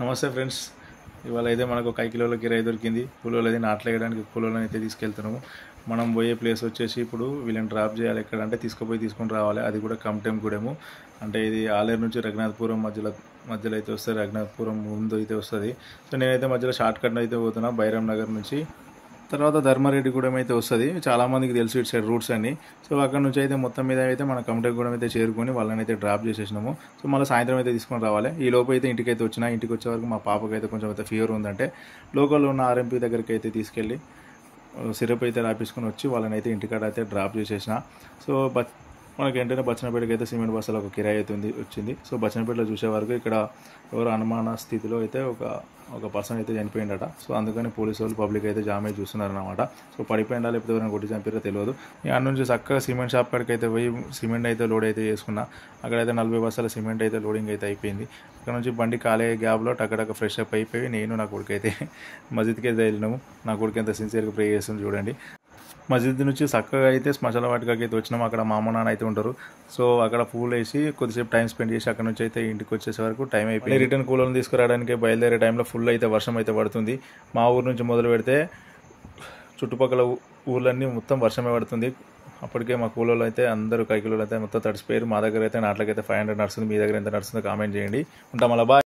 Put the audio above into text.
నమస్తే ఫ్రెండ్స్, ఇవాళ అయితే మనకు 1 కిలోల కిరాయి దొరికింది. కూలోళ్ళు అయితే నాట్లేయడానికి కూలోళ్ళని అయితే తీసుకెళ్తున్నాము. మనం పోయే ప్లేస్ వచ్చేసి ఇప్పుడు వీళ్ళని డ్రాప్ చేయాలి. ఎక్కడంటే తీసుకొని రావాలి. అది కూడా కమ్టెం గూడెము. అంటే ఇది ఆలేరు నుంచి రఘునాథపురం మధ్యలో అయితే వస్తుంది. రఘునాథపురం ముందు అయితే వస్తుంది. సో నేనైతే మధ్యలో షార్ట్ కట్ అయితే పోతున్నా బైరామ్ నగర్ నుంచి. తర్వాత ధర్మారెడ్డిగూడెం అయితే వస్తుంది. చాలామందికి తెలుసు ఇటు సైడ్ రూట్స్ అన్ని. సో అక్కడ నుంచి అయితే మొత్తం మీద అయితే మన కమటగూడెం అయితే చేరుకొని వాళ్ళని అయితే డ్రాప్ చేసేసినాము. సో మళ్ళీ సాయంత్రం అయితే తీసుకొని రావాలి. ఈ లోపు అయితే ఇంటికి వచ్చే వరకు మా పాపకి అయితే కొంచెం అయితే ఫీవర్ ఉందంటే లోకల్లో ఉన్న ఆర్ఎంపీ దగ్గరికి అయితే తీసుకెళ్ళి సిరప్ అయితే రాపించుకొని వచ్చి వాళ్ళని అయితే ఇంటికాడ అయితే డ్రాప్ చేసేసిన. సో మనకి వెంటనే బచ్చనపేటకి అయితే సిమెంట్ బస్సులో ఒక కిరాయి అయితే వచ్చింది. సో బచ్చనపేటలో చూసే వరకు ఇక్కడ ఎవరు అనుమాన స్థితిలో అయితే ఒక పర్సన్ అయితే చనిపోయిందట. సో అందుకని పోలీసు వాళ్ళు పబ్లిక్ అయితే జామ్ అయి చూస్తున్నారు అనమాట. సో పడిపోయిందా లేకపోతే ఎవరైనా కొట్టి చంపారో తెలియదు. అక్కడ నుంచి చక్కగా సిమెంట్ షాప్ కాడికి అయితే పోయి సిమెంట్ అయితే లోడ్ అయితే చేసుకున్నా. అక్కడైతే 40 బస్తాల సిమెంట్ అయితే లోడింగ్ అయితే అయిపోయింది. అక్కడ నుంచి బండి ఖాళీ గ్యాప్లో టక్కడక్క ఫ్రెష్ అప్ అయిపోయి నేను నా కొడుకు అయితే మస్జిద్కి అయితే వెళ్ళినాము. నా కొడుకు ఎంత సిన్సియర్గా ప్రే చేస్తుంది చూడండి. మస్జిద్ నుంచి చక్కగా అయితే శ్మశాన వాటికకి అయితే వచ్చినాము. అక్కడ మా అమ్మ నాన్న అయితే ఉంటారు. సో అక్కడ పూలు వేసి కొద్దిసేపు టైం స్పెండ్ చేసి అక్కడ నుంచి అయితే ఇంటికి వచ్చేసే వరకు టైం అయిపోయింది. రిటర్న్ కూలను తీసుకురావడానికి బయలుదేరే టైంలో ఫుల్ అయితే వర్షం అయితే పడుతుంది. మా ఊరు నుంచి మొదలు పెడితే చుట్టుపక్కల ఊర్లన్నీ మొత్తం వర్షమే పడుతుంది. అప్పటికే మా కూలలో అయితే అందరూ కైకిలో అయితే మొత్తం తడిసిపోయారు. మా దగ్గర అయితే నాట్లకైతే 500 నడుస్తుంది. మీ దగ్గర ఎంత నడుస్తుందో కామెంట్ చేయండి. ఉంటాం అలా బాయ్.